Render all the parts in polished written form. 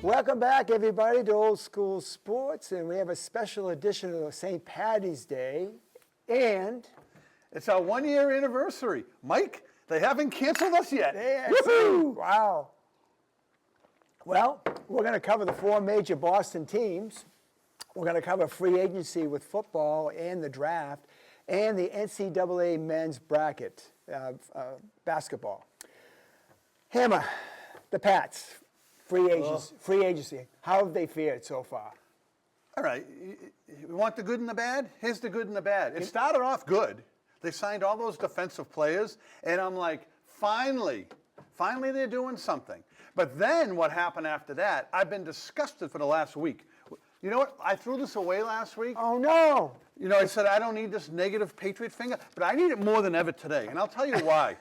Welcome back, everybody, to Old School Sports, and we have a special edition of St. Patty's Day, and it's our 1-year anniversary. Mike, they haven't canceled us yet. Woohoo! Wow. Well, we're going to cover the 4 major Boston teams. We're going to cover free agency with football and the draft, and the NCAA men's bracket, basketball. Hammah, the Pats. Free agency. How have they fared so far? All right. You want the good and the bad? Here's the good and the bad. It started off good. They signed all those defensive players, and I'm like, finally they're doing something. But then what happened after that, I've been disgusted for the last week. You know what? I threw this away last week. Oh, no. You know, I said, I don't need this negative Patriot finger, but I need it more than ever today, and I'll tell you why.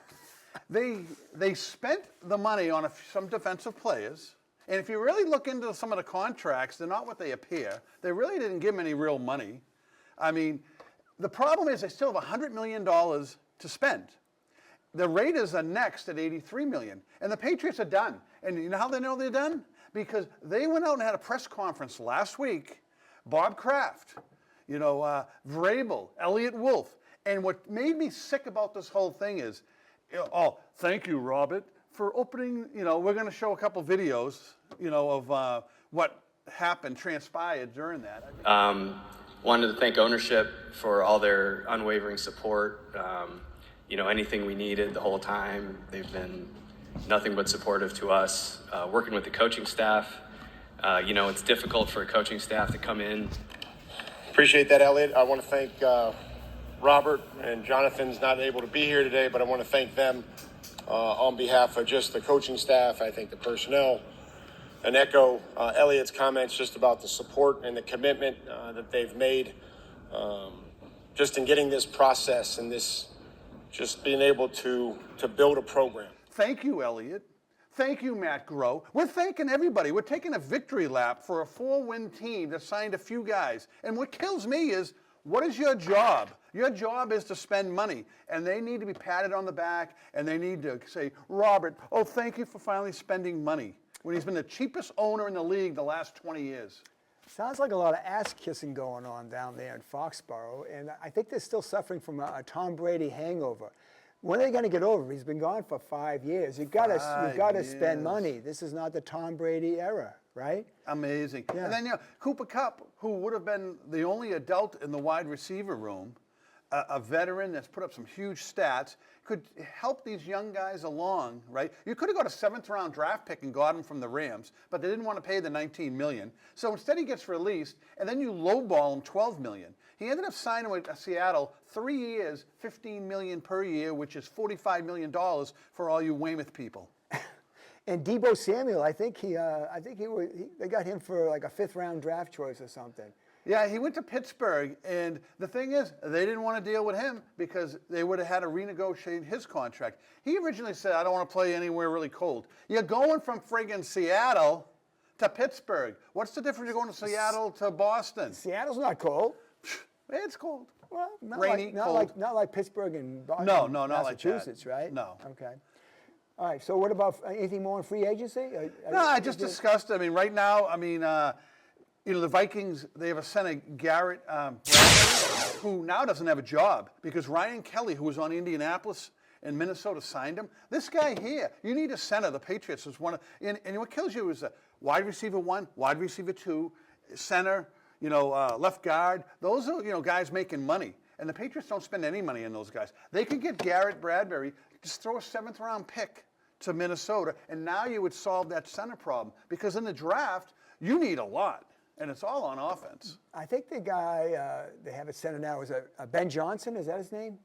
They spent the money on some defensive players, and if you really look into some of the contracts, they're not what they appear. They really didn't give them any real money. I mean, the problem is they still have $100 million to spend. The Raiders are next at $83 million, and the Patriots are done. And you know how they know they're done? Because they went out and had a press conference last week. Bob Kraft, Vrabel, Elliott Wolf, and what made me sick about this whole thing is, oh, thank you, Robert, for opening, we're going to show a couple videos, of what happened, transpired during that. Wanted to thank ownership for all their unwavering support. Anything we needed the whole time, they've been nothing but supportive to us. Working with the coaching staff, it's difficult for a coaching staff to come in. Appreciate that, Elliot. I want to thank Robert, and Jonathan's not able to be here today, but I want to thank them on behalf of just the coaching staff. I think the personnel, and echo Elliot's comments just about the support and the commitment that they've made just in getting this process and this just being able to build a program. Thank you, Elliot. Thank you, Matt Groh. We're thanking everybody. We're taking a victory lap for a 4-win team that signed a few guys. And what kills me is, what is your job? Your job is to spend money, and they need to be patted on the back, and they need to say, Robert, oh, thank you for finally spending money, when he's been the cheapest owner in the league the last 20 years. Sounds like a lot of ass-kissing going on down there in Foxborough, and I think they're still suffering from a Tom Brady hangover. When are they going to get over? He's been gone for 5 years. You've got to spend money. This is not the Tom Brady era, right? Amazing. Yeah. And then, Cooper Kupp, who would have been the only adult in the wide receiver room, a veteran that's put up some huge stats, could help these young guys along, right? You could have got a 7th-round draft pick and got him from the Rams, but they didn't want to pay the $19 million. So instead he gets released, and then you lowball him $12 million. He ended up signing with Seattle 3 years, $15 million per year, which is $45 million for all you Weymouth people. And Deebo Samuel, I think they got him for like a 5th-round draft choice or something. Yeah, he went to Pittsburgh, and the thing is, they didn't want to deal with him because they would have had to renegotiate his contract. He originally said, I don't want to play anywhere really cold. You're going from friggin' Seattle to Pittsburgh. What's the difference? You're going to Seattle to Boston. Seattle's not cold. It's cold. Well, not rainy, cold. Not like Pittsburgh and Boston, no, not Massachusetts, like that. Right? No. Okay. All right, so what about anything more in free agency? No, I just discussed, right now, the Vikings, they have a center, Garrett Bradbury, who now doesn't have a job because Ryan Kelly, who was on Indianapolis and Minnesota, signed him. This guy here, you need a center. The Patriots is one of, and what kills you is a wide receiver 1, wide receiver 2, center, left guard. Those are, guys making money. And the Patriots don't spend any money on those guys. They could get Garrett Bradbury, just throw a 7th-round pick to Minnesota, and now you would solve that center problem. Because in the draft, you need a lot. And it's all on offense. I think the guy they have at center now is Ben Johnson. Is that his name?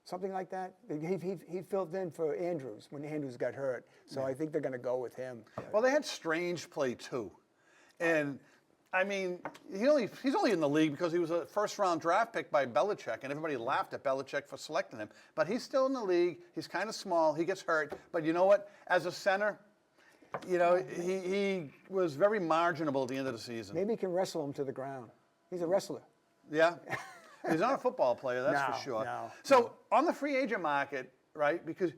Something like that. He filled in for Andrews when Andrews got hurt. So I think they're going to go with him. Well, they had Strange play too, and he's only in the league because he was a 1st-round draft pick by Belichick, and everybody laughed at Belichick for selecting him. But he's still in the league. He's kind of small. He gets hurt. But you know what? As a center, he was very marginable at the end of the season. Maybe he can wrestle him to the ground. He's a wrestler. Yeah. He's not a football player, that's for sure. No. So on the free agent market, right, because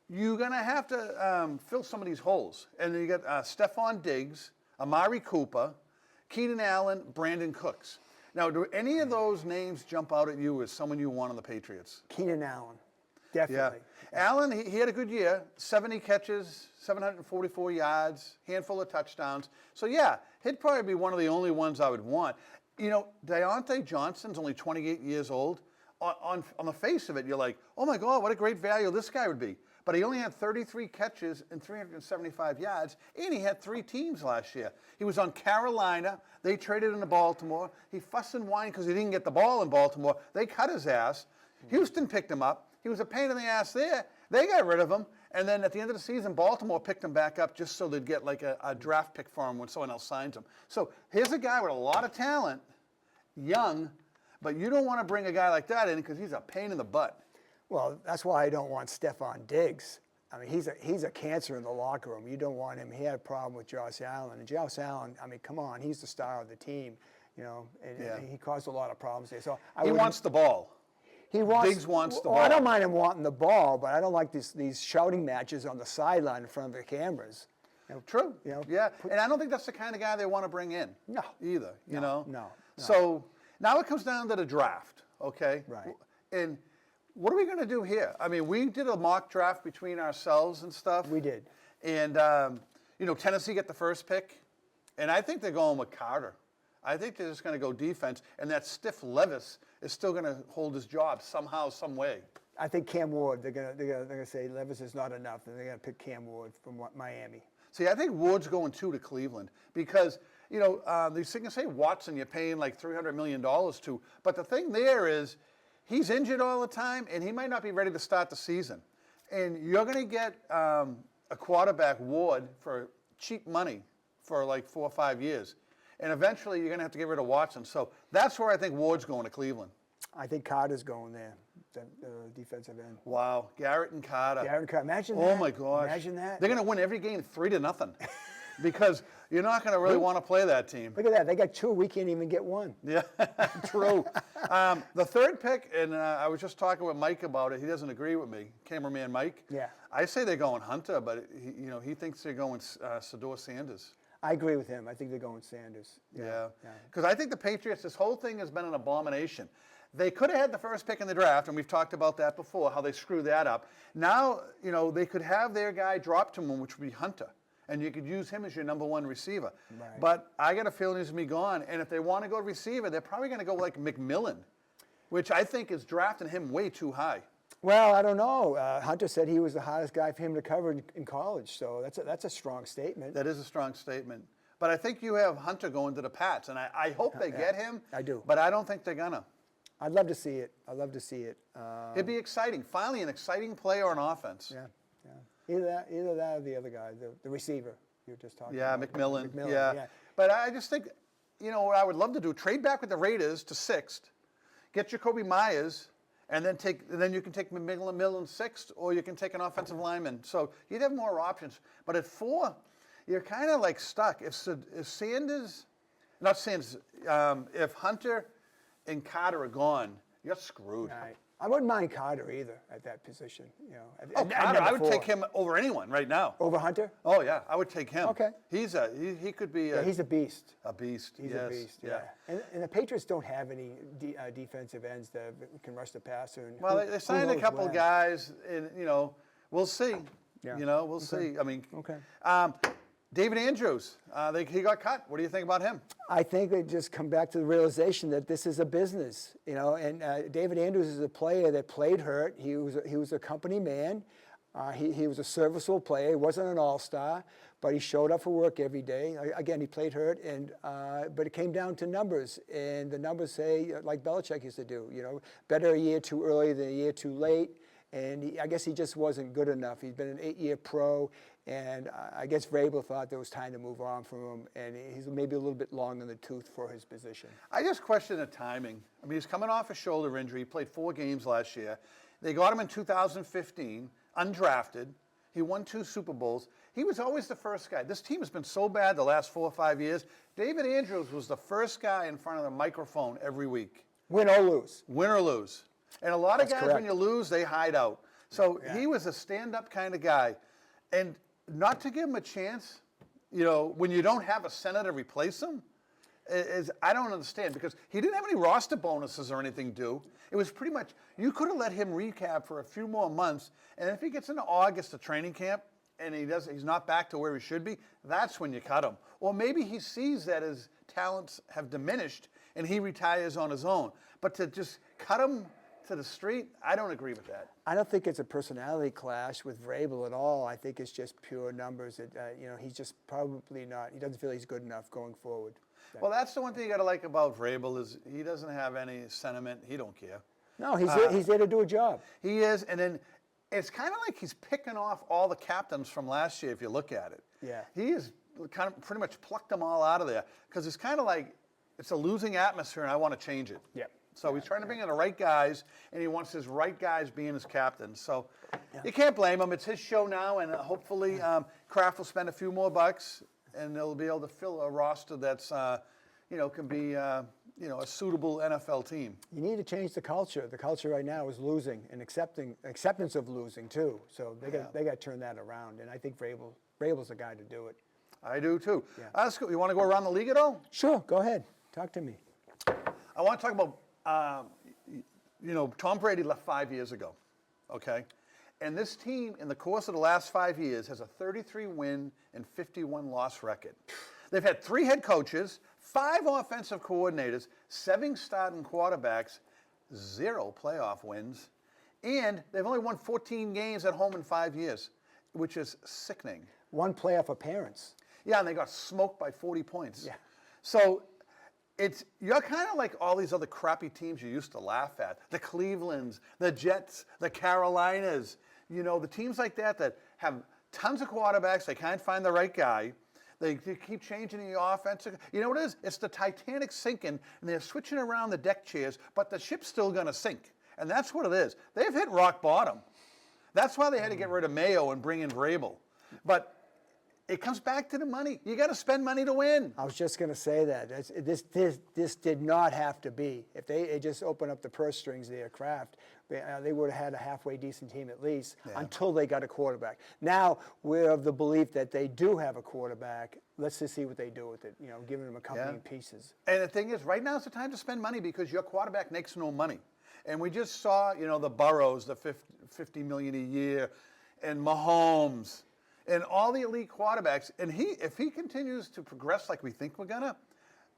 you're going to have to fill some of these holes. And you got Stephon Diggs, Amari Cooper, Keenan Allen, Brandon Cooks. Now, do any of those names jump out at you as someone you want on the Patriots? Keenan Allen, Yeah. definitely. Allen, he had a good year. 70 catches, 744 yards, handful of touchdowns. So, yeah, he'd probably be one of the only ones I would want. You know, Deontay Johnson's only 28 years old. On the face of it, you're like, oh, my God, what a great value this guy would be. But he only had 33 catches and 375 yards, and he had 3 teams last year. He was on Carolina. They traded him to Baltimore. He fussed and whined because he didn't get the ball in Baltimore. They cut his ass. Houston picked him up. He was a pain in the ass there. They got rid of him. And then at the end of the season, Baltimore picked him back up just so they'd get like a draft pick for him when someone else signs him. So here's a guy with a lot of talent, young, but you don't want to bring a guy like that in because he's a pain in the butt. Well, that's why I don't want Stephon Diggs. I mean, he's a cancer in the locker room. You don't want him. He had a problem with Josh Allen. And Josh Allen, I mean, come on, he's the star of the team, you know, and he caused a lot of problems there. So He wants the ball. Diggs wants the ball. I don't mind him wanting the ball, but I don't like these shouting matches on the sideline in front of the cameras. You know, True. You know, Yeah. And I don't think that's the kind of guy they want to bring in. No. Either. You know? No. So now it comes down to the draft, okay? Right. And what are we going to do here? I mean, we did a mock draft between ourselves and stuff. We did. And, you know, Tennessee get the first pick. And I think they're going with Carter. I think they're just going to go defense. And that stiff Levis is still going to hold his job somehow, some way. I think Cam Ward, they're gonna say Levis is not enough, and they're going to pick Cam Ward from Miami. See, I think Ward's going to Cleveland because, you know, these things say Watson you're paying like $300 million to. But the thing there is he's injured all the time, and he might not be ready to start the season. And you're going to get a quarterback, Ward, for cheap money for like 4 or 5 years. And eventually you're going to have to get rid of Watson. So that's where I think Ward's going to Cleveland. I think Carter's going there, the defensive end. Wow, Garrett and Carter. Garrett and Carter. Imagine that. Oh, my gosh. Imagine that. They're going to win every game 3-0 because you're not going to really want to play that team. Look at that. They got 2. We can't even get 1. Yeah, true. The third pick, and I was just talking with Mike about it. He doesn't agree with me, cameraman Mike. Yeah. I say they're going Hunter, but he thinks they're going Sador Sanders. I agree with him. I think they're going Sanders. Yeah. Because I think the Patriots, this whole thing has been an abomination. They could have had the first pick in the draft, and we've talked about that before, how they screwed that up. Now, you know, they could have their guy dropped to them, which would be Hunter. And you could use him as your number 1 receiver. Right. But I got a feeling he's going to be gone. And if they want to go receiver, they're probably going to go like McMillan, which I think is drafting him way too high. Well, I don't know. Hunter said he was the hottest guy for him to cover in college, so that's a strong statement. That is a strong statement. But I think you have Hunter going to the Pats, and I hope they get him. I do. But I don't think they're going to. I'd love to see it. I'd love to see it. It'd be exciting. Finally, an exciting player on offense. Yeah. Either that or the other guy, the receiver you were just talking Yeah, about. McMillan. McMillan, Yeah. But I just think, you know, what I would love to do, trade back with the Raiders to 6th, get Jacoby Myers, and then you can take McMillan 6th, or you can take an offensive lineman. So you'd have more options. But at 4, you're kind of like stuck. If Hunter and Carter are gone, you're screwed. Right. I wouldn't mind Carter either at that position. You know, Oh, Carter, I would take him over anyone right now. over Hunter. Oh, yeah, I would take him. Okay. He could be Yeah, he's a beast. a beast. He's yes. a beast. Yeah. And the Patriots don't have any defensive ends that can rush the passer. And Well, who they signed a knows couple when. guys, and, you know, we'll see. Yeah. You know, we'll see. I mean, Okay. David Andrews, he got cut. What do you think about him? I think they just come back to the realization that this is a business, you know. And David Andrews is a player that played hurt. He was a company man. He was a serviceable player. He wasn't an all-star, but he showed up for work every day. Again, he played hurt, but it came down to numbers, and the numbers say, like Belichick used to do, you know, better a year too early than a year too late. And I guess he just wasn't good enough. He's been an 8-year pro, and I guess Vrabel thought there was time to move on from him, and he's maybe a little bit long in the tooth for his position. I just question the timing. I mean, he's coming off a shoulder injury. He played 4 games last year. They got him in 2015, undrafted. He won 2 Super Bowls. He was always the first guy. This team has been so bad the last 4 or 5 years. David Andrews was the first guy in front of the microphone every week. Win or lose. Win or lose. And a lot of That's guys, correct. when you lose, they hide out. So he was a stand-up kind of guy. And not to give him a chance, when you don't have a center to replace him, I don't understand, because he didn't have any roster bonuses or anything due. It was pretty much, you could have let him recap for a few more months, and if he gets into August of training camp and he's not back to where he should be, that's when you cut him. Or maybe he sees that his talents have diminished and he retires on his own. But to just cut him to the street, I don't agree with that. I don't think it's a personality clash with Vrabel at all. I think it's just pure numbers. He's just probably not. He doesn't feel he's good enough going forward. Well, that's the one thing you got to like about Vrabel is he doesn't have any sentiment. He don't care. No, he's there to do a job. He is, and then it's kind of like he's picking off all the captains from last year if you look at it. Yeah. He is kind of pretty much plucked them all out of there because it's kind of like it's a losing atmosphere and I want to change it. Yeah. So he's trying to bring in the right guys, and he wants his right guys being his captains. So you can't blame him. It's his show now, and hopefully Kraft will spend a few more bucks, and they'll be able to fill a roster that's, can be, a suitable NFL team. You need to change the culture. The culture right now is losing and acceptance of losing too. So they got to turn that around, and I think Vrabel's the guy to do it. I do too. Yeah. Let's go. You want to go around the league at all? Sure, go ahead. Talk to me. I want to talk about, Tom Brady left 5 years ago, okay? And this team, in the course of the last 5 years, has a 33-win and 51-loss record. They've had 3 head coaches, 5 offensive coordinators, 7 starting quarterbacks, 0 playoff wins, and they've only won 14 games at home in 5 years, which is sickening. 1 playoff appearance. Yeah, and they got smoked by 40 points. Yeah. So you're kind of like all these other crappy teams you used to laugh at. The Clevelands, the Jets, the Carolinas, the teams like that have tons of quarterbacks. They can't find the right guy. They keep changing the offense. You know what it is? It's the Titanic sinking, and they're switching around the deck chairs, but the ship's still going to sink. And that's what it is. They've hit rock bottom. That's why they had to get rid of Mayo and bring in Vrabel. But it comes back to the money. You got to spend money to win. I was just going to say that. This did not have to be. If they had just opened up the purse strings there, Kraft, they would have had a halfway decent team at least until they got a quarterback. Now we're of the belief that they do have a quarterback. Let's just see what they do with it, giving them accompanying pieces. And the thing is, right now is the time to spend money because your quarterback makes no money. And we just saw, the Burrows, the $50 million a year, and Mahomes, and all the elite quarterbacks, and if he continues to progress like we think we're gonna,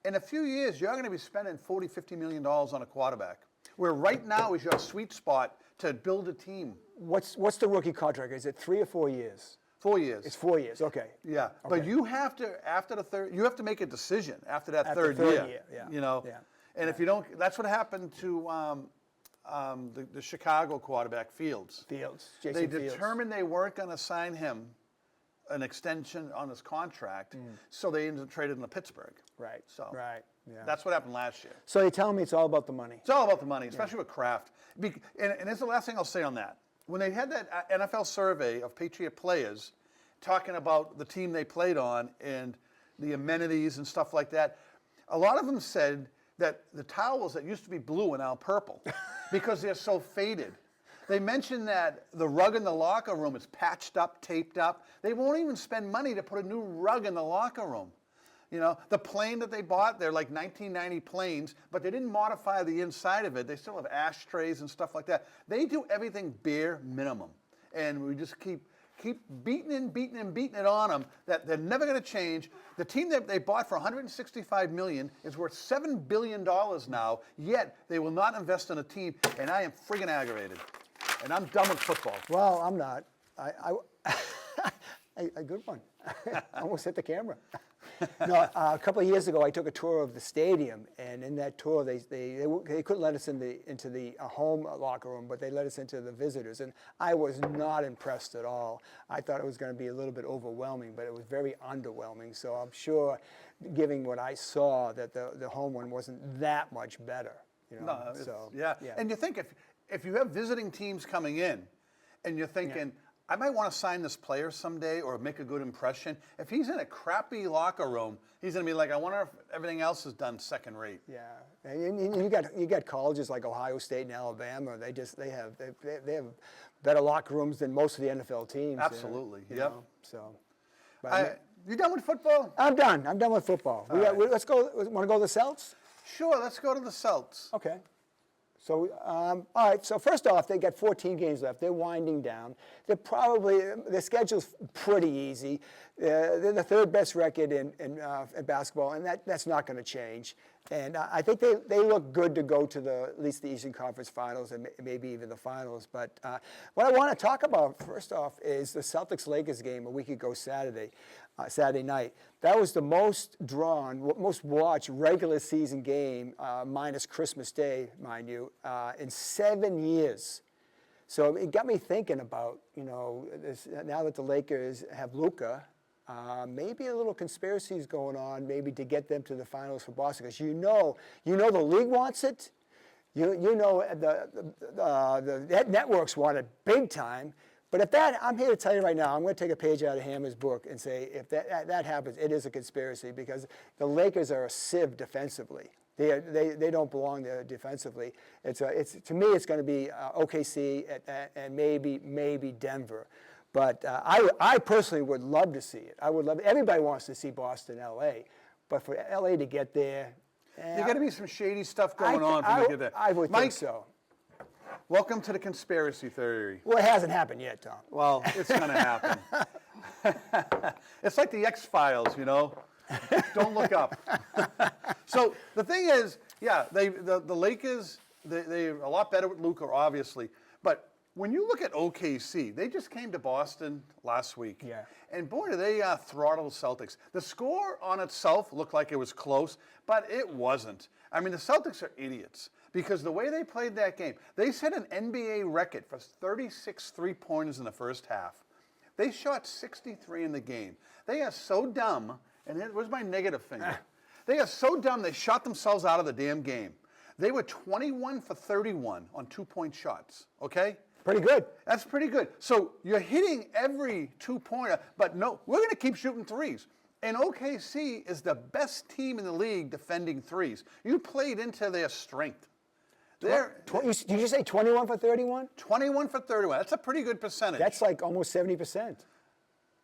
in a few years, you're gonna be spending $40, $50 million on a quarterback. Where right now is your sweet spot to build a team. What's the rookie contract? Is it 3 or 4 years? 4 years. It's 4 years, okay. Yeah, okay. But you have to, after the third, you have to make a decision after that After third year. year. Yeah. And if you don't, that's what happened to the Chicago quarterback, Jason Fields. They determined they weren't gonna sign him an extension on his contract, so they ended up trading to Pittsburgh. Right. So right. Yeah. that's what happened last year. So you're telling me it's all about the money? It's all about the money, especially with Kraft. And it's the last thing I'll say on that. When they had that NFL survey of Patriot players talking about the team they played on and the amenities and stuff like that, a lot of them said that the towels that used to be blue are now purple because they're so faded. They mentioned that the rug in the locker room is patched up, taped up. They won't even spend money to put a new rug in the locker room. The plane that they bought, they're like 1990 planes, but they didn't modify the inside of it. They still have ashtrays and stuff like that. They do everything bare minimum. And we just keep beating it on them that they're never going to change. The team that they bought for $165 million is worth $7 billion now, yet they will not invest in a team, and I am friggin' aggravated. And I'm done with football. Well, I'm not. A good one. I almost hit the camera. No, a couple of years ago, I took a tour of the stadium, and in that tour, they couldn't let us into the home locker room, but they let us into the visitors, and I was not impressed at all. I thought it was going to be a little bit overwhelming, but it was very underwhelming. So I'm sure, given what I saw, that the home one wasn't that much better. No, so yeah. And you think if you have visiting teams coming in, and you're thinking, I might want to sign this player someday or make a good impression. If he's in a crappy locker room, he's going to be like, I wonder if everything else is done second rate. Yeah, and you got colleges like Ohio State and Alabama. They have better locker rooms than most of the NFL teams. Absolutely. You Yep. know, so. You done with football? I'm done. I'm done with football. Let's go. Want to go to the Celts? Sure, let's go to the Celts. Okay. So, all right. So first off, they got 14 games left. They're winding down. Their schedule's pretty easy. They're the third best record in basketball, and that's not going to change. And I think they look good to go to at least the Eastern Conference Finals and maybe even the Finals. But what I want to talk about first off is the Celtics-Lakers game a week ago Saturday night. That was the most drawn, most watched regular season game, minus Christmas Day, mind you, in 7 years. So it got me thinking about, now that the Lakers have Luka, maybe a little conspiracy is going on, maybe to get them to the finals for Boston, because the league wants it. The networks want it big time. But I'm here to tell you right now, I'm going to take a page out of Hammah's book and say if that happens, it is a conspiracy, because the Lakers are a sieve defensively. They don't belong there defensively. To me, it's going to be OKC and maybe Denver. But I personally would love to see it. I would love. Everybody wants to see Boston, LA, but for LA to get there, There's got to be some shady stuff going on for you to get there. I would Mike, think so. Welcome to the conspiracy theory. Well, it hasn't happened yet, Tom. Well, it's going to happen. It's like the X-Files, Don't look up. So the thing is, the Lakers, they're a lot better with Luka, obviously. But when you look at OKC, they just came to Boston last week. Yeah. And boy, did they throttle the Celtics. The score on itself looked like it was close, but it wasn't. I mean, the Celtics are idiots, because the way they played that game, they set an NBA record for 36 three-pointers in the first half. They shot 63 in the game. They are so dumb, and where's my negative finger? They are so dumb, they shot themselves out of the damn game. They were 21 for 31 on two-point shots, okay? Pretty good. That's pretty good. So you're hitting every two-pointer, but no, we're going to keep shooting threes. And OKC is the best team in the league defending threes. You played into their strength. Did you say 21 for 31? 21 for 31. That's a pretty good percentage. That's like almost 70%.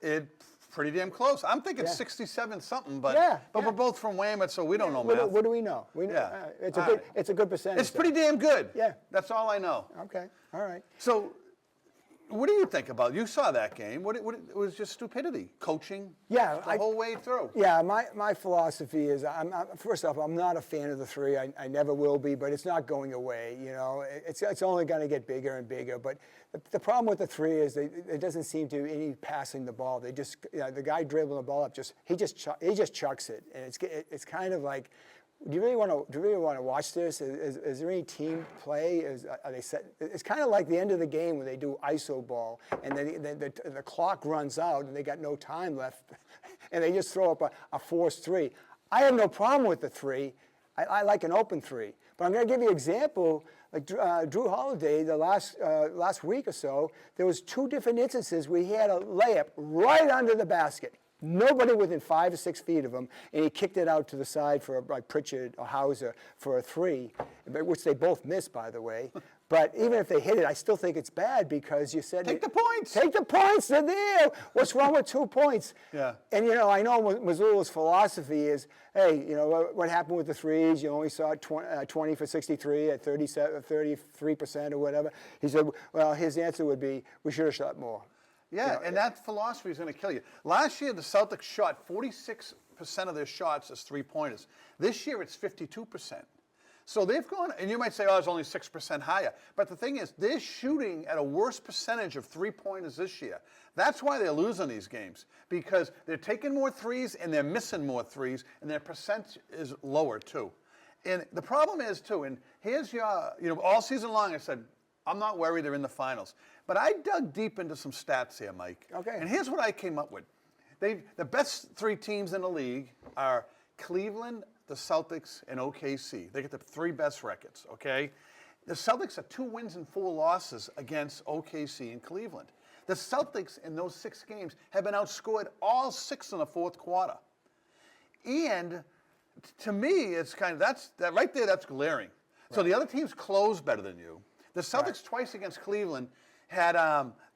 It's pretty damn close. I'm thinking 67 something, but we're both from Weymouth, so we don't know math. What do we know? It's a good percentage. It's pretty damn good. Yeah. That's all I know. Okay. All right. So what do you think about it? You saw that game. It was just stupidity, coaching the whole way through. Yeah, my philosophy is, first off, I'm not a fan of the three. I never will be, but it's not going away. It's only going to get bigger and bigger. But the problem with the three is it doesn't seem to be any passing the ball. They just the guy dribbling the ball up he just chucks it, and it's kind of like. Do you really want to watch this? Is there any team play? Are they set? It's kind of like the end of the game when they do iso ball and then the clock runs out and they got no time left, and they just throw up a forced three. I have no problem with the three. I like an open three. But I'm going to give you an example. Like Drew Holiday, the last week or so, there was 2 different instances where he had a layup right under the basket. Nobody within 5 or 6 feet of him, and he kicked it out to the side for like Pritchard or Hauser for a 3, which they both missed, by the way. But even if they hit it, I still think it's bad, because you said take the points. Take the points. They're there. What's wrong with 2 points? Yeah. And I know Mazzulla's philosophy is, hey, what happened with the threes? You only saw 20 for 63 at 33% or whatever. He said, well, his answer would be, we should have shot more. Yeah, and that philosophy is going to kill you. Last year, the Celtics shot 46% of their shots as three-pointers. This year, it's 52%. So they've gone, and you might say, it's only 6% higher. But the thing is, they're shooting at a worse percentage of three-pointers this year. That's why they're losing these games, because they're taking more threes and they're missing more threes, and their percent is lower, too. And the problem is, too, and here's your, all season long I said, I'm not worried they're in the finals. But I dug deep into some stats here, Mike. Okay. And here's what I came up with. The best 3 teams in the league are Cleveland, the Celtics, and OKC. They get the 3 best records, okay? The Celtics are 2 wins and 4 losses against OKC and Cleveland. The Celtics in those 6 games have been outscored all 6 in the fourth quarter. And to me, it's kind of, that right there, that's glaring. Right. So the other teams close better than you. The Celtics twice against Cleveland had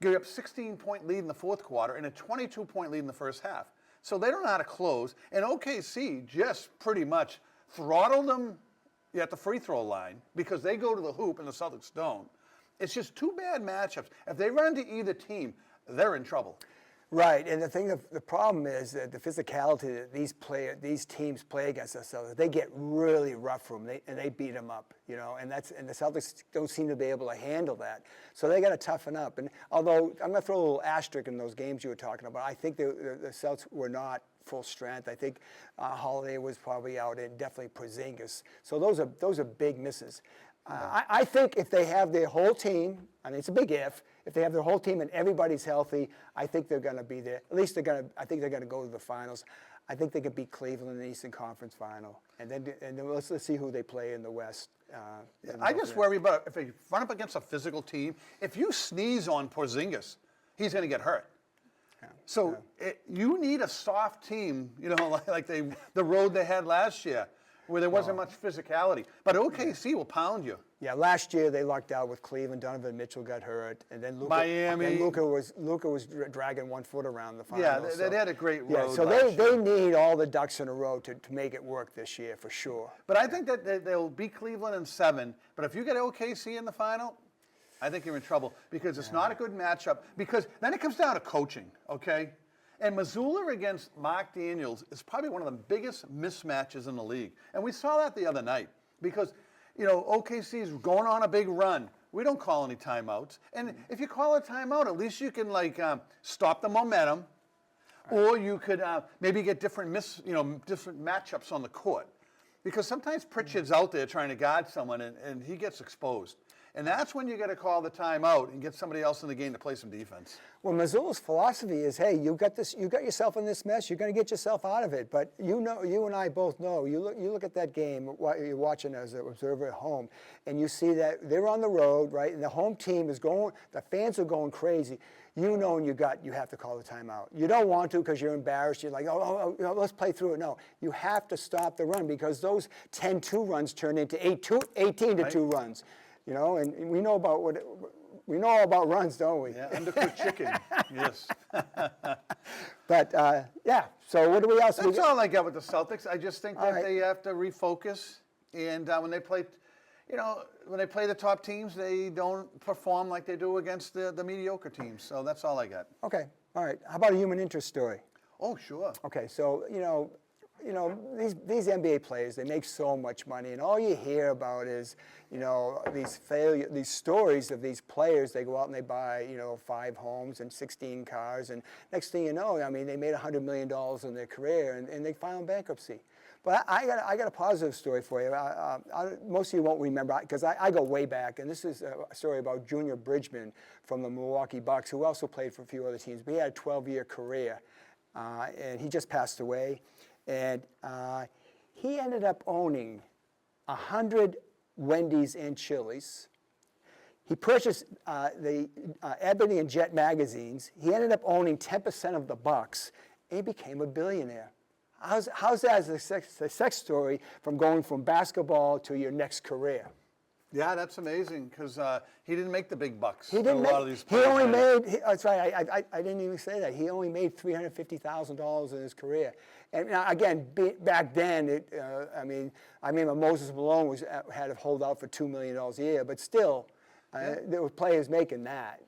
gave up 16-point lead in the fourth quarter and a 22-point lead in the first half. So they don't know how to close. And OKC just pretty much throttled them at the free throw line because they go to the hoop and the Celtics don't. It's just two bad matchups. If they run into either team, they're in trouble. Right, and the problem is that the physicality that these teams play against themselves, they get really rough for them, and they beat them up, you know, and the Celtics don't seem to be able to handle that, so they got to toughen up. And although I'm going to throw a little asterisk in those games you were talking about, I think the Celtics were not full strength. I think Holiday was probably out, and definitely Porzingis. So those are big misses. I think if they have their whole team, I mean, it's a big if they have their whole team and everybody's healthy, I think they're going to be there. At least I think they're going to go to the finals. I think they could beat Cleveland in the Eastern Conference Final. And then let's see who they play in the West. I just worry about if they run up against a physical team, if you sneeze on Porzingis, he's going to get hurt. Yeah. So you need a soft team, you know, like the road they had last year, where there wasn't much physicality. But OKC will pound you. Yeah, last year they lucked out with Cleveland. Donovan Mitchell got hurt, and then Miami. Luka was dragging 1 foot around the final. Yeah, they had a great road. Yeah, so they need all the ducks in a row to make it work this year for sure. But I think that they'll beat Cleveland in 7. But if you get OKC in the final, I think you're in trouble because it's not a good matchup. Because then it comes down to coaching, okay? And Mazzulla against Mark Daniels is probably one of the biggest mismatches in the league. And we saw that the other night because, you know, OKC is going on a big run. We don't call any timeouts. And if you call a timeout, at least you can, like, stop the momentum. Or you could maybe get different matchups on the court. Because sometimes Pritchard's out there trying to guard someone and he gets exposed. And that's when you got to call the timeout and get somebody else in the game to play some defense. Well, Mazzulla's philosophy is, hey, you got yourself in this mess. You're going to get yourself out of it. But you and I both know. You look at that game. You're watching as an observer at home, and you see that they're on the road, right? And the home team is going. The fans are going crazy. You know, and you have to call the timeout. You don't want to because you're embarrassed. You're like, let's play through it. No, you have to stop the run because those 10-2 runs turn into 18-2 runs. You know, and we know about we know all about runs, don't we? Yeah, undercooked chicken. Yes. But yeah. So what do we else? That's all I got with the Celtics. I just think that they have to refocus, and when they play, when they play the top teams, they don't perform like they do against the mediocre teams. So that's all I got. Okay. All right. How about a human interest story? Oh, sure. Okay. So these NBA players, they make so much money, and all you hear about is, these stories of these players. They go out and they buy, 5 homes and 16 cars, and next thing you know, I mean, they made $100 million in their career, and they file bankruptcy. But I got a positive story for you. Most of you won't remember because I go way back, and this is a story about Junior Bridgman from the Milwaukee Bucks, who also played for a few other teams. But he had a 12-year career, and he just passed away. And he ended up owning 100 Wendy's and Chili's. He purchased the Ebony and Jet magazines. He ended up owning 10% of the Bucks, and he became a billionaire. How's that as a success story from going from basketball to your next career? Yeah, that's amazing because he didn't make the big bucks. He didn't a lot of these players. He only made. That's right. I didn't even say that. He only made $350,000 in his career. And now, again, back then, I mean, Moses Malone had to hold out for $2 million a year, but still, there were players making that,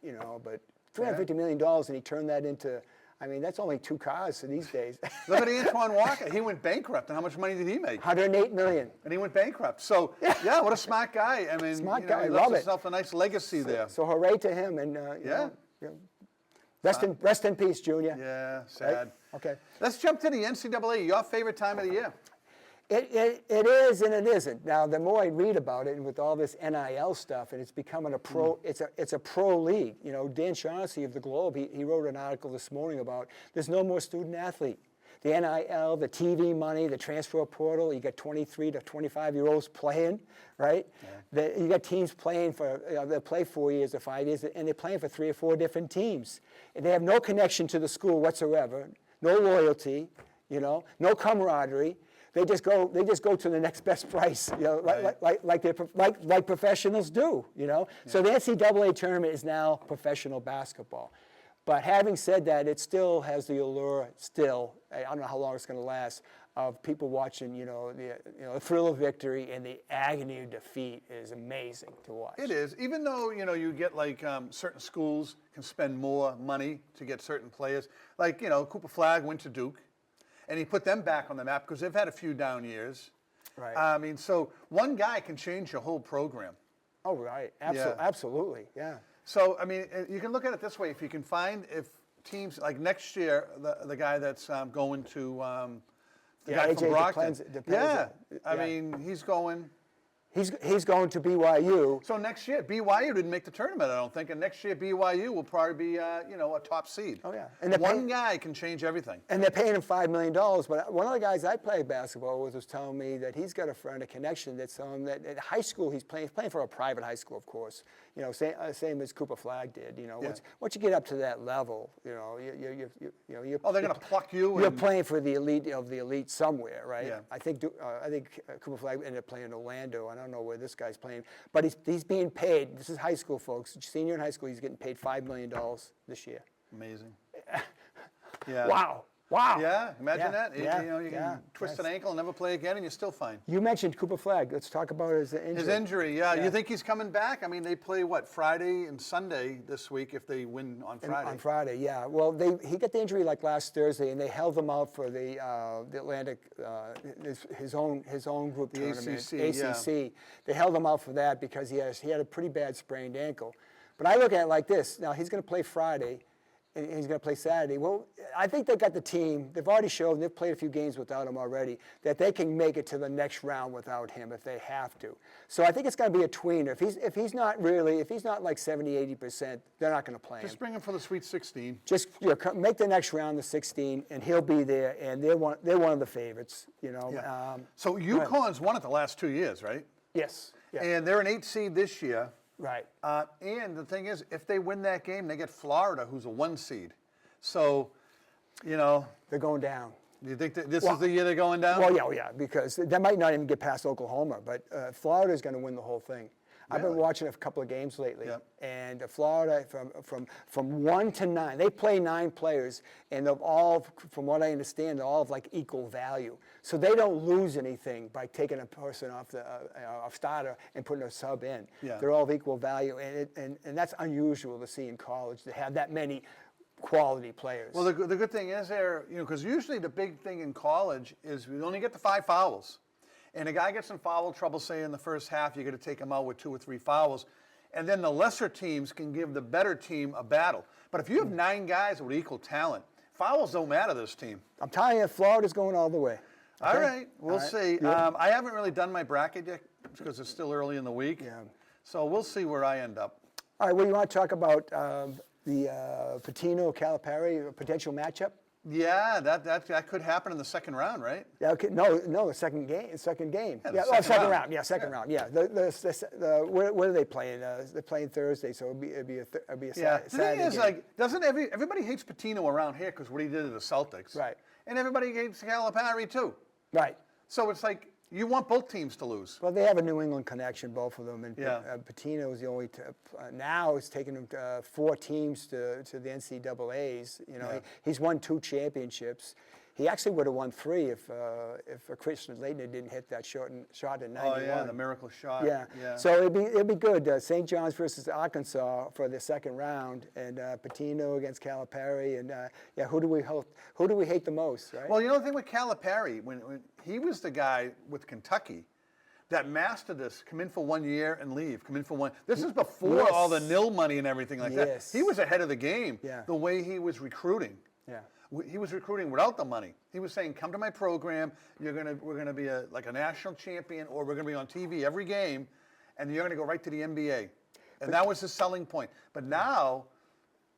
But $350 million, and he turned that into. I mean, that's only 2 cars these days. Look at Antoine Walker. He went bankrupt. And how much money did he make? $108 million. And he went bankrupt. So, yeah, what a smart guy. I mean, smart guy. He left himself a nice legacy there. So hooray to him. And, rest in peace, Junior. Yeah, sad. Right? Okay. Let's jump to the NCAA, your favorite time of the year. It is and it isn't. Now, the more I read about it, and with all this NIL stuff, and it's becoming a pro. It's a pro league. Dan Shaughnessy of the Globe, he wrote an article this morning about there's no more student athlete. The NIL, the TV money, the transfer portal. You got 23 to 25-year-olds playing, right? Yeah. You got teams playing for they play 4 years or 5 years, and they're playing for 3 or 4 different teams. And they have no connection to the school whatsoever, no loyalty, no camaraderie. They just go to the next best price, like professionals do, So the NCAA tournament is now professional basketball. But having said that, it still has the allure. Still, I don't know how long it's going to last. Of people watching, the thrill of victory and the agony of defeat is amazing to watch. It is, even though you get like certain schools can spend more money to get certain players. Like Cooper Flagg went to Duke, and he put them back on the map because they've had a few down years. Right. I mean, so one guy can change your whole program. Oh, right. Yeah. Absolutely. Yeah. So I mean, you can look at it this way: if you can find teams like next year, the guy that's going to the guy from Brockton. I mean, he's going. He's going to BYU. So next year, BYU didn't make the tournament, I don't think, and next year BYU will probably be, a top seed. Oh yeah, and one guy can change everything. And they're paying him $5 million. But one of the guys I played basketball with was telling me that he's got a friend, a connection that's telling him that at high school he's playing for a private high school, of course. Same as Cooper Flagg did. Once you get up to that level, you're they're going to pluck you. You're playing for the elite of the elite somewhere, right? Yeah. I think Cooper Flagg ended up playing in Orlando. I don't know where this guy's playing, but he's being paid. This is high school, folks. Senior in high school, he's getting paid $5 million this year. Amazing. Yeah. Wow. Yeah, imagine that. Yeah. You can twist an ankle and never play again, and you're still fine. You mentioned Cooper Flagg. Let's talk about his injury. His injury, yeah. You think he's coming back? I mean, they play, Friday and Sunday this week if they win on Friday. On Friday, yeah. Well, he got the injury like last Thursday, and they held him out for the Atlantic, his own group the tournament, ACC. Yeah. They held him out for that because he had a pretty bad sprained ankle. But I look at it like this. Now, he's going to play Friday, and he's going to play Saturday. Well, I think they got the team. They've already shown, they've played a few games without him already, that they can make it to the next round without him if they have to. So I think it's going to be a tweener. If he's not like 70, 80%, they're not going to play him. Just bring him for the Sweet 16. Just make the next round the 16, and he'll be there, and they're one of the favorites, Yeah. So UConn's won it the last 2 years, right? Yes. Yeah. And they're an 8 seed this year. Right. And the thing is, if they win that game, they get Florida, who's a 1 seed. So, they're going down. Do you think that this is the year they're going down? Well, yeah, because they might not even get past Oklahoma, but Florida's going to win the whole thing. I've been watching a couple of games lately, and Florida, from 1 to 9, they play 9 players, and they're all, from what I understand, they're all of like equal value. So they don't lose anything by taking a person off the starter and putting a sub in. Yeah. They're all of equal value, and that's unusual to see in college, to have that many quality players. Well, the good thing is because usually the big thing in college is we only get the 5 fouls. And a guy gets in foul trouble, say in the first half, you're going to take him out with 2 or 3 fouls. And then the lesser teams can give the better team a battle. But if you have 9 guys with equal talent, fouls don't matter to this team. I'm telling you, Florida's going all the way. Okay? All right, we'll see. Yeah. I haven't really done my bracket yet because it's still early in the week. Yeah. So we'll see where I end up. All right, well, you want to talk about the Patino-Calipari potential matchup? Yeah, that could happen in the second round, right? Yeah. Okay. No, the second game. Second game. Yeah, Yeah. second round. Round. Yeah, second round. Yeah. Where are they playing? They're playing Thursday, so it'd be a Yeah. Saturday The thing is, game. doesn't everybody hates Patino around here because what he did to the Celtics, Right. And everybody hates Calipari too. Right. So it's like you want both teams to lose. Well, they have a New England connection, both of them, and Yeah. Patino is the only. Now it's taken him 4 teams to the NCAA's. He's won 2 championships. He actually would have won 3 if Christian Leitner didn't hit that shot in '91. Oh yeah, the miracle shot. Yeah. So it'd be good. St. John's versus Arkansas for the second round, and Patino against Calipari, and who do we hate the most, right? Well, the thing with Calipari, when he was the guy with Kentucky that mastered this, come in for 1 year and leave, come in for one. This is before all the nil money and everything like that. He was ahead of the game. Yeah. The way he was recruiting. Yeah. He was recruiting without the money. He was saying, "Come to my program. We're gonna be a national champion, or we're gonna be on TV every game, and you're gonna go right to the NBA." And that was his selling point. But now,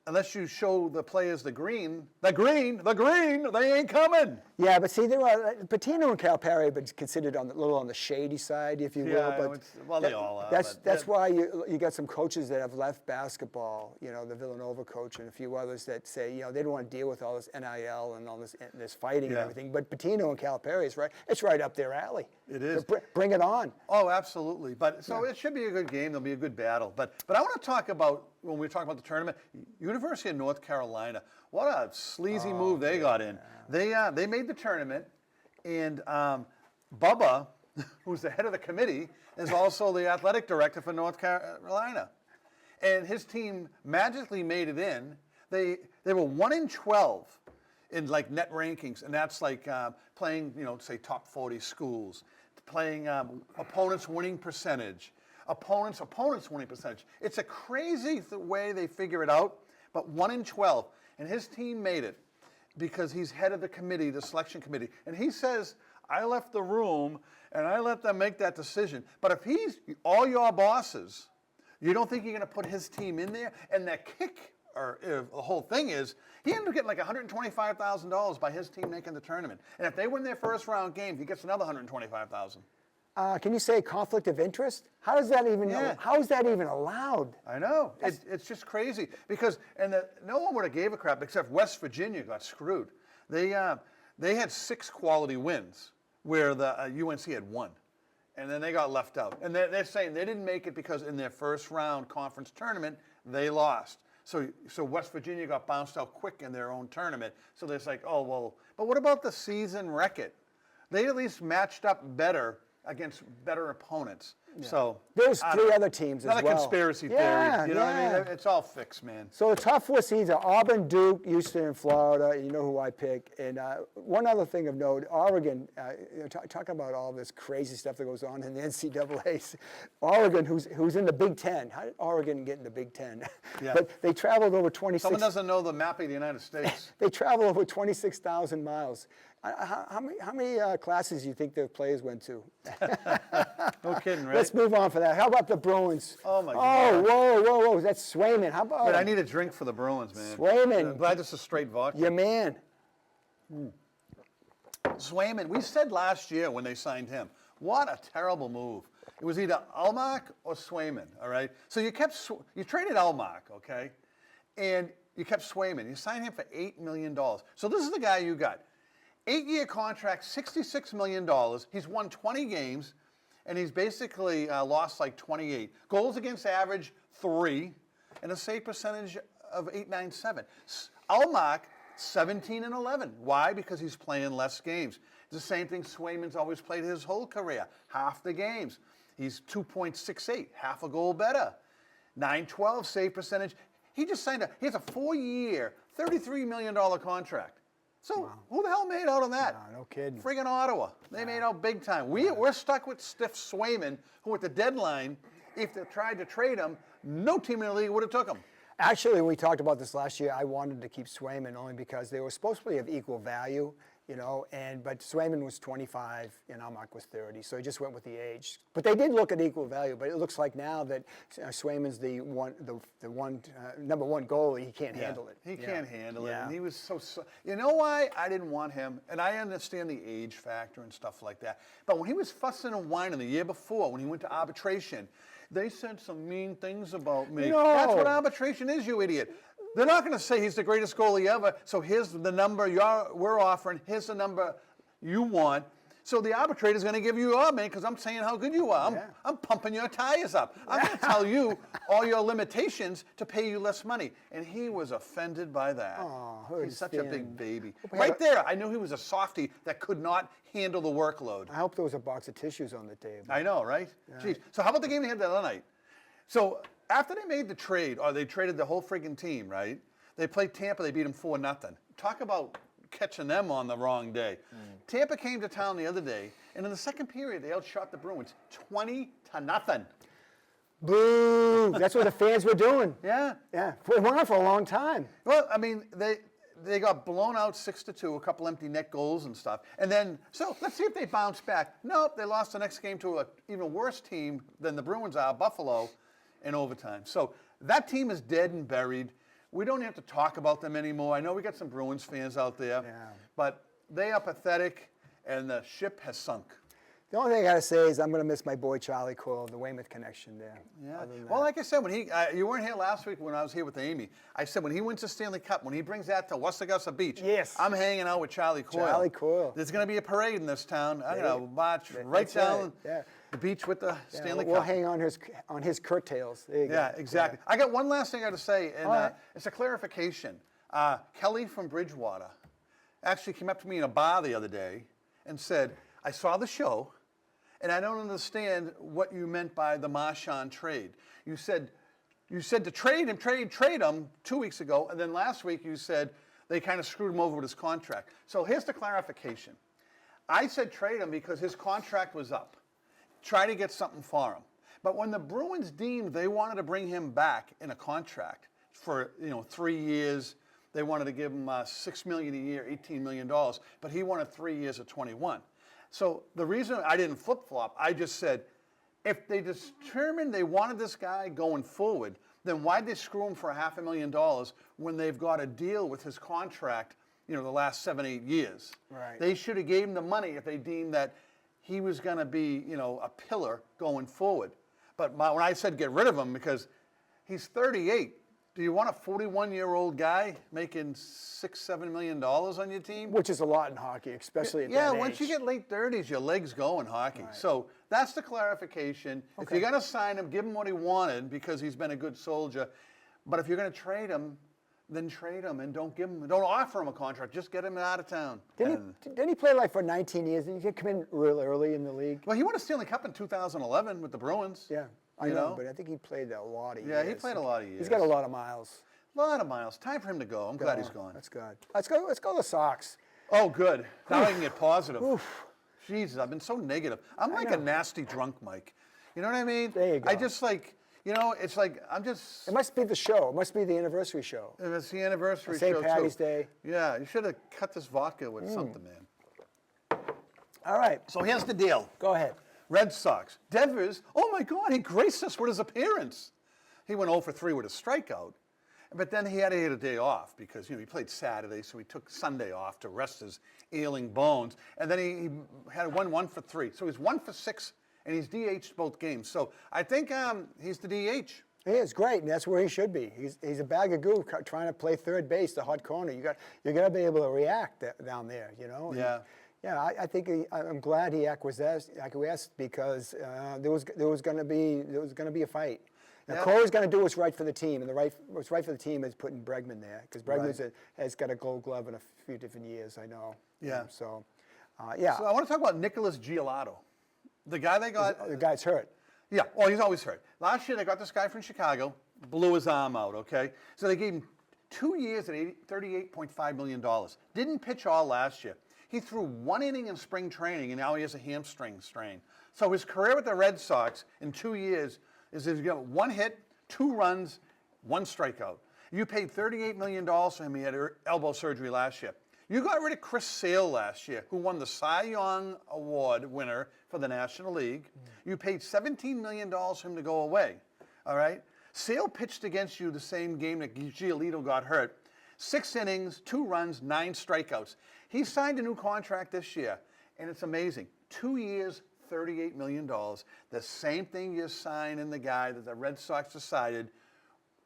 unless you show the players the green, they ain't coming. Yeah, but see, Patino and Calipari have been considered a little on the shady side, if you will. Yeah, but they all are. That's why you got some coaches that have left basketball. The Villanova coach and a few others that say they don't want to deal with all this NIL and all this fighting and everything. But Patino and Calipari is right. It's right up their alley. It is. Bring it on. Oh, absolutely. But so it should be a good game. There'll be a good battle. But I want to talk about when we were talking about the tournament, University of North Carolina, what a sleazy move they got in. They made the tournament, and Bubba, who's the head of the committee, is also the athletic director for North Carolina. And his team magically made it in. They were 1-12 in like net rankings, and that's like playing, say top 40 schools, playing opponents winning percentage, opponents winning percentage. It's a crazy way they figure it out, but 1-12, and his team made it because he's head of the committee, the selection committee, and he says, I left the room and I let them make that decision. But if he's all your bosses, you don't think you're going to put his team in there? And the kick, or the whole thing is, he ended up getting like $125,000 by his team making the tournament. And if they win their first round game, he gets another $125,000. Can you say conflict of interest? How does that even? Yeah. How is that even allowed? I know. It's just crazy because no one would have gave a crap except West Virginia got screwed. They had 6 quality wins where the UNC had 1, and then they got left out. And they're saying they didn't make it because in their first round conference tournament they lost. So West Virginia got bounced out quick in their own tournament. So they're like, oh well. But what about the season record? They at least matched up better against better opponents. Yeah. So there's 3 other teams as well. Not a conspiracy theory. You know what I mean? It's all fixed, man. So the top 4 seeds are Auburn, Duke, Houston, and Florida. You know who I pick. And one other thing of note, Oregon, talking about all this crazy stuff that goes on in the NCAA. Oregon, who's in the Big Ten. How did Oregon get in the Big Ten? Yeah. But they traveled over 26. Someone doesn't know the map of the United States. They travel over 26,000 miles. How many classes do you think the players went to? No kidding, right? Let's move on for that. How about the Bruins? Oh, my God. Oh, whoa. That's Swayman. How about But I need a drink for the Bruins, man. Swayman. I'm glad this is straight vodka. Your man. Swayman, we said last year when they signed him, what a terrible move. It was either Almach or Swayman, all right? So you traded Almach, okay? And you kept Swayman. You signed him for $8 million. So this is the guy you got. 8-year contract, $66 million. He's won 20 games, and he's basically lost like 28. Goals against average, 3, and a save percentage of .897. Almach, 17-11. Why? Because he's playing less games. It's the same thing Swayman's always played his whole career, half the games. He's 2.68, half a goal better. .912 save percentage. He just signed he has a 4-year, $33 million contract. So who the hell made out on that? No kidding. Friggin' Ottawa. They made out big time. We're stuck with stiff Swayman, who at the deadline, if they tried to trade him, no team in the league would have took him. Actually, when we talked about this last year, I wanted to keep Swayman only because they were supposed to be of equal value, but Swayman was 25 and Almach was 30, so he just went with the age. But they did look at equal value, but it looks like now that Swayman's the number 1 goalie, he can't handle it. He can't handle it, and he was so. You know why I didn't want him? And I understand the age factor and stuff like that. But when he was fussing and whining the year before, when he went to arbitration, they said some mean things about me. No. That's what arbitration is, you idiot. They're not going to say he's the greatest goalie ever, so here's the number we're offering, here's the number you want. So the arbitrator's going to give you man, because I'm saying how good you are. I'm pumping your tires up. I'm going to tell you all your limitations to pay you less money. And he was offended by that. Oh, he's such a big baby. Right there, I knew he was a softie that could not handle the workload. I hope there was a box of tissues on the table. I know, right? Jeez. So how about the game they had the other night? So after they made the trade, or they traded the whole friggin' team, right? They played Tampa, they beat them 4-0. Talk about catching them on the wrong day. Tampa came to town the other day, and in the second period, they outshot the Bruins 20-0. Boo! That's what the fans were doing. Yeah. Yeah. It went on for a long time. Well, I mean, they got blown out 6-2, a couple empty net goals and stuff. And then, so let's see if they bounce back. Nope, they lost the next game to an even worse team than the Bruins are, Buffalo, in overtime. So that team is dead and buried. We don't have to talk about them anymore. I know we got some Bruins fans out there, but they are pathetic, and the ship has sunk. The only thing I gotta say is I'm gonna miss my boy Charlie Coyle, the Weymouth connection there. Yeah. Other than Well, that. like I said, when you weren't here last week when I was here with Amy. I said when he wins the Stanley Cup, when he brings that to Wasagusa Beach, Yes. I'm hanging out with Charlie Coyle. Charlie Coyle. There's going to be a parade in this town. I'm going to march right that's down right, yeah. the beach with the Yeah, Stanley we'll Cup. hang on his curtails. There you go. Yeah, exactly. I got one last thing I got to say, and All right. it's a clarification. Kelly from Bridgewater actually came up to me in a bar the other day and said, I saw the show, and I don't understand what you meant by the Marchand trade. You said to trade him 2 weeks ago, and then last week you said they kind of screwed him over with his contract. So here's the clarification. I said trade him because his contract was up. Try to get something for him. But when the Bruins deemed they wanted to bring him back in a contract for 3 years, they wanted to give him $6 million a year, $18 million, but he wanted 3 years at 21. So the reason I didn't flip-flop, I just said, if they determined they wanted this guy going forward, then why'd they screw him for $500,000 when they've got a deal with his contract, the last 7-8 years? Right. They should have gave him the money if they deemed that he was going to be, a pillar going forward. But when I said get rid of him because he's 38, do you want a 41-year-old guy making $6-7 million on your team? Which is a lot in hockey, especially at Yeah, that once age. you get late 30s, your legs go in hockey. So that's the clarification. If you're going to sign him, give him what he wanted because he's been a good soldier. But if you're going to trade him, then trade him and don't offer him a contract. Just get him out of town. Didn't he play like for 19 years? Didn't he come in real early in the league? Well, he won a Stanley Cup in 2011 with the Bruins. Yeah, I know, but I think he played a lot of years. Yeah, he played a lot of years. He's got a lot of miles. A lot of miles. Time for him to go. I'm glad he's gone. That's good. Let's go the Sox. Oh, good. Now I can get positive. Jesus, I've been so negative. I'm like a nasty drunk, Mike. You know what I mean? There you go. I just like, it's like I'm just. It must be the show. It must be the anniversary show. It's the anniversary St. show Patty's too. Day. Yeah, you should have cut this vodka with something, man. All right, So here's the deal. go ahead. Red Sox. Devers, oh my God, he graced us with his appearance. He went 0 for 3 with a strikeout. But then he had to get a day off because, he played Saturday, so he took Sunday off to rest his ailing bones. And then he had 1 for 3. So he's 1 for 6, and he's DH'd both games. So I think he's the DH. He is great, and that's where he should be. He's a bag of goo trying to play third base, the hot corner. You got to be able to react down there, And, Yeah. yeah, I think I'm glad he acquiesced because there was going to be a fight. Now, Yeah. Corey's going to do what's right for the team, and what's right for the team is putting Bregman there because Bregman Right. has got a Gold Glove in a few different years. I know. Yeah. So, yeah, So I want to talk about Nicholas Giolito. The guy they got. the guy's hurt. Yeah, well, he's always hurt. Last year, they got this guy from Chicago, blew his arm out, okay? So they gave him 2 years at $38.5 million. Didn't pitch all last year. He threw 1 inning in spring training, and now he has a hamstring strain. So his career with the Red Sox in 2 years is he's got 1 hit, 2 runs, 1 strikeout. You paid $38 million for him. He had elbow surgery last year. You got rid of Chris Sale last year, who won the Cy Young Award winner for the National League. You paid $17 million for him to go away, all right? Sale pitched against you the same game that Giolito got hurt. 6 innings, 2 runs, 9 strikeouts. He signed a new contract this year, and it's amazing. 2 years, $38 million. The same thing you sign in the guy that the Red Sox decided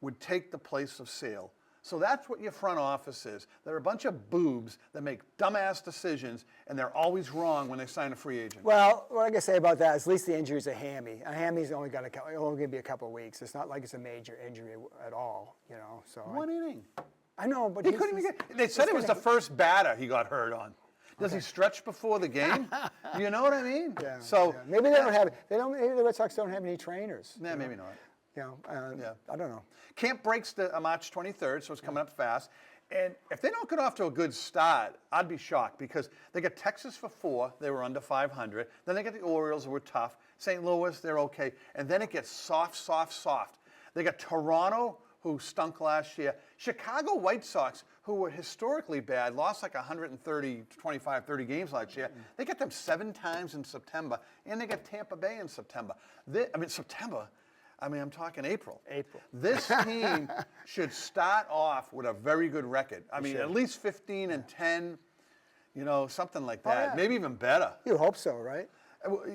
would take the place of Sale. So that's what your front office is. They're a bunch of boobs that make dumbass decisions, and they're always wrong when they sign a free agent. Well, what I can say about that is at least the injury's a hammy. A hammy's only going to be a couple of weeks. It's not like it's a major injury at all, So 1 inning. I know, but He couldn't even get. They said it was the first batter he got hurt on. Does he stretch before the game? You know what I mean? Yeah, So yeah. Maybe they don't have. Maybe the Red Sox don't have any trainers. Nah, maybe not. Yeah. I don't know. Camp breaks March 23rd, so it's coming up fast. And if they don't get off to a good start, I'd be shocked because they got Texas for 4. They were under 500. Then they got the Orioles, who were tough. St. Louis, they're okay. And then it gets soft. They got Toronto, who stunk last year. Chicago White Sox, who were historically bad, lost like 25, 30 games last year. They get them 7 times in September. And they get Tampa Bay in September. September. I'm talking April. This team should start off with a very good record. At least 15-10, something like that. yeah. Maybe even better. You hope so, right?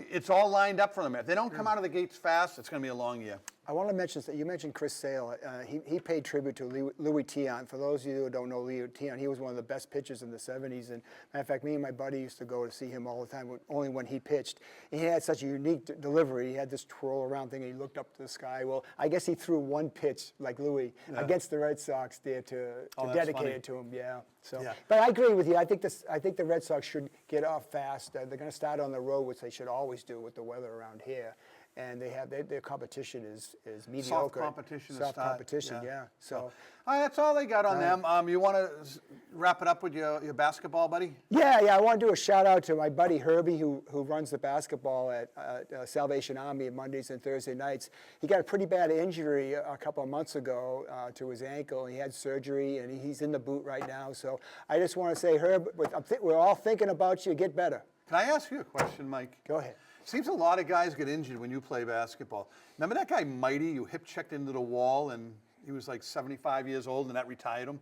It's all lined up for them. If they don't come out of the gates fast, it's going to be a long year. I want to mention that you mentioned Chris Sale. He paid tribute to Louis Tiant. For those of you who don't know Louis Tiant, he was one of the best pitchers in the 70s. And matter of fact, me and my buddy used to go to see him all the time, only when he pitched. And he had such a unique delivery. He had this twirl around thing, and he looked up to the sky. Well, I guess he threw one pitch like Louis against the Red Sox there to dedicate it to him. Yeah. So, but I agree with you. I think the Red Sox should get off fast. They're going to start on the road, which they should always do with the weather around here. And they have their competition is mediocre. Soft competition, yeah. So, all right, that's all they got on them. You want to wrap it up with your basketball, buddy? Yeah. I want to do a shout out to my buddy Herbie, who runs the basketball at Salvation Army Mondays and Thursday nights. He got a pretty bad injury a couple of months ago to his ankle. He had surgery, and he's in the boot right now. So I just want to say, Herb, we're all thinking about you. Get better. Can I ask you a question, Mike? Go ahead. Seems a lot of guys get injured when you play basketball. Remember that guy Mighty, you hip checked into the wall and he was like 75 years old and that retired him?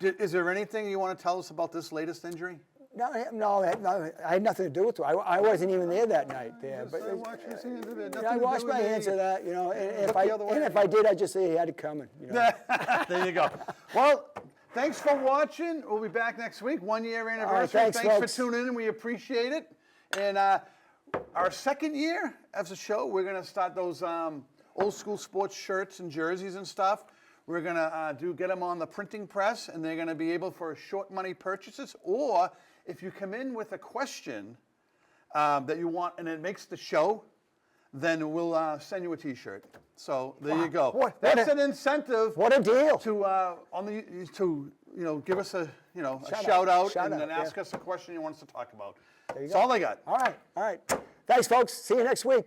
Is there anything you want to tell us about this latest injury? No, I had nothing to do with it. I wasn't even there that night. There, but I watched his hands of it. I washed my hands of that, you know. And Look the other way. if I did, I'd just say he had it coming. You know. There you go. Well, thanks for watching. We'll be back next week. 1 year anniversary. Thanks for folks. tuning in. We appreciate it. And our second year as a show, we're going to start those old school sports shirts and jerseys and stuff. We're going to get them on the printing press, and they're going to be able for short money purchases. Or if you come in with a question that you want and it makes the show, then we'll send you a T-shirt. So there you go. That's an incentive. What a deal! To give us a shout out and then ask us a question you want us to talk about. That's all I got. All right. Thanks, folks. See you next week.